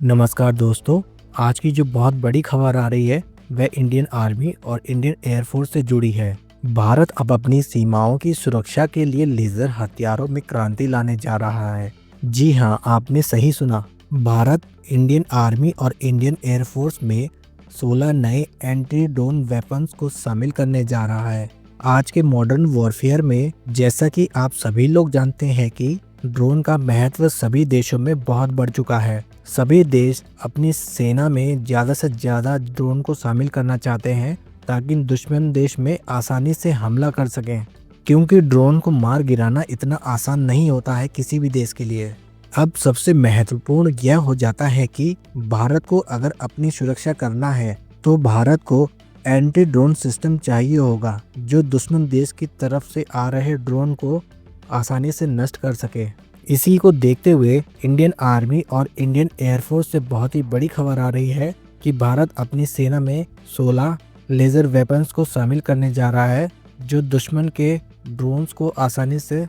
नमस्कार दोस्तों। आज की जो बहुत बड़ी खबर आ रही है वह इंडियन आर्मी और इंडियन एयरफोर्स से जुड़ी है। भारत अब अपनी सीमाओं की सुरक्षा के लिए लेजर हथियारों में क्रांति लाने जा रहा है। जी हाँ, आपने सही सुना। भारत इंडियन आर्मी और इंडियन एयरफोर्स में 16 नए एंटी ड्रोन वेपन्स को शामिल करने जा रहा है। आज के मॉडर्न वॉरफेयर में जैसा कि आप सभी लोग जानते हैं कि ड्रोन का महत्व सभी देशों में बहुत बढ़ चुका है। सभी देश अपनी सेना में ज़्यादा से ज़्यादा ड्रोन को शामिल करना चाहते हैं ताकि दुश्मन देश में आसानी से हमला कर सकें, क्योंकि ड्रोन को मार गिराना इतना आसान नहीं होता है किसी भी देश के लिए। अब सबसे महत्वपूर्ण यह हो जाता है कि भारत को अगर अपनी सुरक्षा करना है तो भारत को एंटी ड्रोन सिस्टम चाहिए होगा जो दुश्मन देश की तरफ से आ रहे ड्रोन को आसानी से नष्ट कर सके। इसी को देखते हुए इंडियन आर्मी और इंडियन एयरफोर्स से बहुत ही बड़ी खबर आ रही है कि भारत अपनी सेना में 16 लेज़र वेपन्स को शामिल करने जा रहा है जो दुश्मन के ड्रोन्स को आसानी से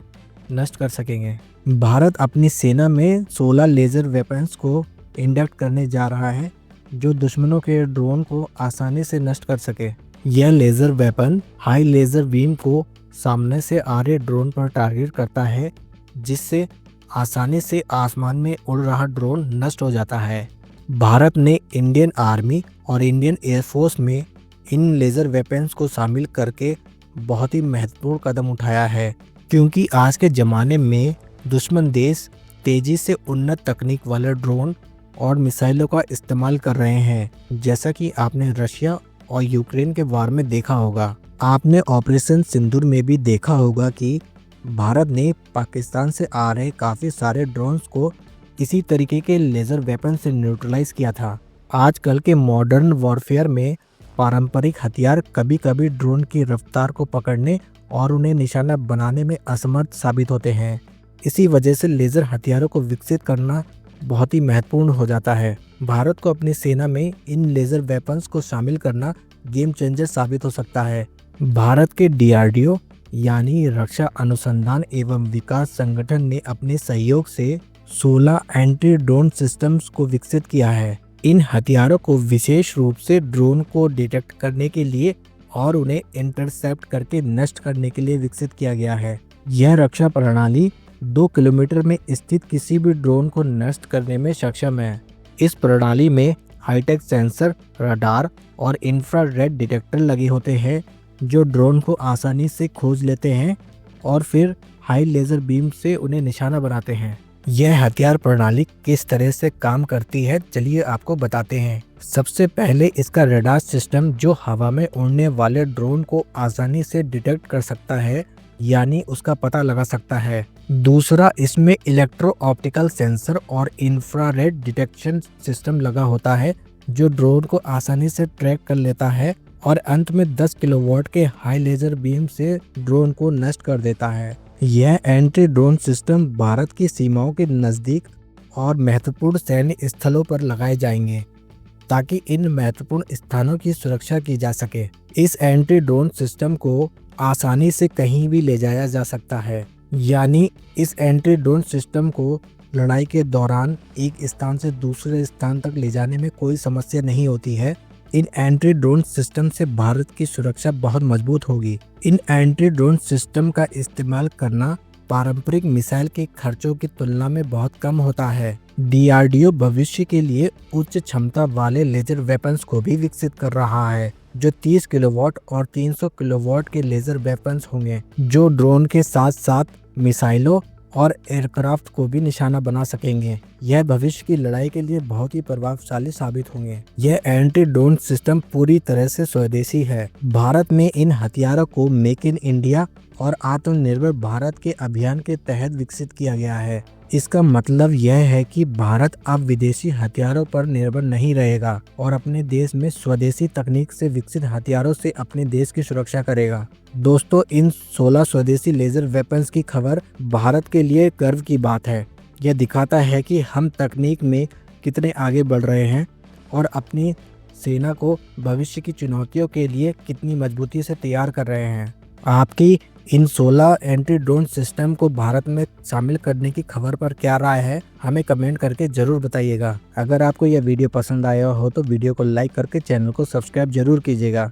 नष्ट कर सकेंगे। भारत अपनी सेना में 16 लेज़र वेपन्स को इंडक्ट करने जा रहा है जो दुश्मनों के ड्रोन को आसानी से नष्ट कर सके। यह laser weapon high laser beam को सामने से आ रहे ड्रोन पर टारगेट करता है, जिससे आसानी से आसमान में उड़ रहा ड्रोन नष्ट हो जाता है। भारत ने इंडियन आर्मी और इंडियन एयरफोर्स में इन लेज़र वेपन्स को शामिल करके बहुत ही महत्वपूर्ण कदम उठाया है, क्योंकि आज के ज़माने में दुश्मन देश तेज़ी से उन्नत तकनीक वाले ड्रोन और मिसाइलों का इस्तेमाल कर रहे हैं, जैसा कि आपने रशिया और यूक्रेन के वार में देखा होगा। आपने ऑपरेशन सिंदूर में भी देखा होगा कि भारत ने पाकिस्तान से आ रहे काफ़ी सारे ड्रोन्स को इसी तरीके के लेज़र वेपन से न्यूट्रलाइज किया था। आजकल के मॉडर्न वॉरफेयर में पारंपरिक हथियार कभी कभी ड्रोन की रफ्तार को पकड़ने और उन्हें निशाना बनाने में असमर्थ साबित होते हैं। इसी वजह से लेज़र हथियारों को विकसित करना बहुत ही महत्वपूर्ण हो जाता है। भारत को अपनी सेना में इन लेज़र वेपन्स को शामिल करना गेम चेंजर साबित हो सकता है। भारत के DRDO यानी रक्षा अनुसंधान एवं विकास संगठन ने अपने सहयोग से 16 एंटी ड्रोन सिस्टम्स को विकसित किया है। इन हथियारों को विशेष रूप से ड्रोन को डिटेक्ट करने के लिए और उन्हें इंटरसेप्ट करके नष्ट करने के लिए विकसित किया गया है। यह रक्षा प्रणाली 2 किलोमीटर में स्थित किसी भी ड्रोन को नष्ट करने में सक्षम है। इस प्रणाली में हाईटेक सेंसर, रडार और इंफ्रारेड डिटेक्टर लगे होते हैं जो ड्रोन को आसानी से खोज लेते हैं और फिर हाई लेज़र बीम से उन्हें निशाना बनाते हैं। यह हथियार प्रणाली किस तरह से काम करती है, चलिए आपको बताते हैं। सबसे पहले इसका रडार सिस्टम जो हवा में उड़ने वाले ड्रोन को आसानी से डिटेक्ट कर सकता है, यानी उसका पता लगा सकता है। दूसरा, इसमें इलेक्ट्रो ऑप्टिकल सेंसर और इंफ्रारेड डिटेक्शन सिस्टम लगा होता है जो ड्रोन को आसानी से ट्रैक कर लेता है और अंत में 10 किलोवाट के हाई लेज़र बीम से ड्रोन को नष्ट कर देता है। यह एंटी ड्रोन सिस्टम भारत की सीमाओं के नज़दीक और महत्वपूर्ण सैन्य स्थलों पर लगाए जाएंगे ताकि इन महत्वपूर्ण स्थानों की सुरक्षा की जा सके। इस एंटी ड्रोन सिस्टम को आसानी से कहीं भी ले जाया जा सकता है, यानी इस एंटी ड्रोन सिस्टम को लड़ाई के दौरान एक स्थान से दूसरे स्थान तक ले जाने में कोई समस्या नहीं होती है। इन एंटी ड्रोन सिस्टम से भारत की सुरक्षा बहुत मजबूत होगी। इन एंटी ड्रोन सिस्टम का इस्तेमाल करना पारंपरिक मिसाइल के खर्चों की तुलना में बहुत कम होता है। DRDO भविष्य के लिए उच्च क्षमता वाले लेजर वेपन्स को भी विकसित कर रहा है जो 30 किलोवाट और 300 किलोवाट के लेजर वेपन्स होंगे जो ड्रोन के साथ साथ मिसाइलों और एयरक्राफ्ट को भी निशाना बना सकेंगे। यह भविष्य की लड़ाई के लिए बहुत ही प्रभावशाली साबित होंगे। यह एंटी ड्रोन सिस्टम पूरी तरह से स्वदेशी है। भारत में इन हथियारों को मेक इन इंडिया और आत्मनिर्भर भारत के अभियान के तहत विकसित किया गया है। इसका मतलब यह है कि भारत अब विदेशी हथियारों पर निर्भर नहीं रहेगा और अपने देश में स्वदेशी तकनीक से विकसित हथियारों से अपने देश की सुरक्षा करेगा। दोस्तों, इन 16 स्वदेशी लेजर वेपन्स की खबर भारत के लिए गर्व की बात है। यह दिखाता है कि हम तकनीक में कितने आगे बढ़ रहे हैं और अपनी सेना को भविष्य की चुनौतियों के लिए कितनी मजबूती से तैयार कर रहे हैं। आपकी इन 16 एंटी ड्रोन सिस्टम को भारत में शामिल करने की खबर पर क्या राय है, हमें कमेंट करके जरूर बताइएगा। अगर आपको यह वीडियो पसंद आया हो तो वीडियो को लाइक करके चैनल को सब्सक्राइब जरूर कीजिएगा।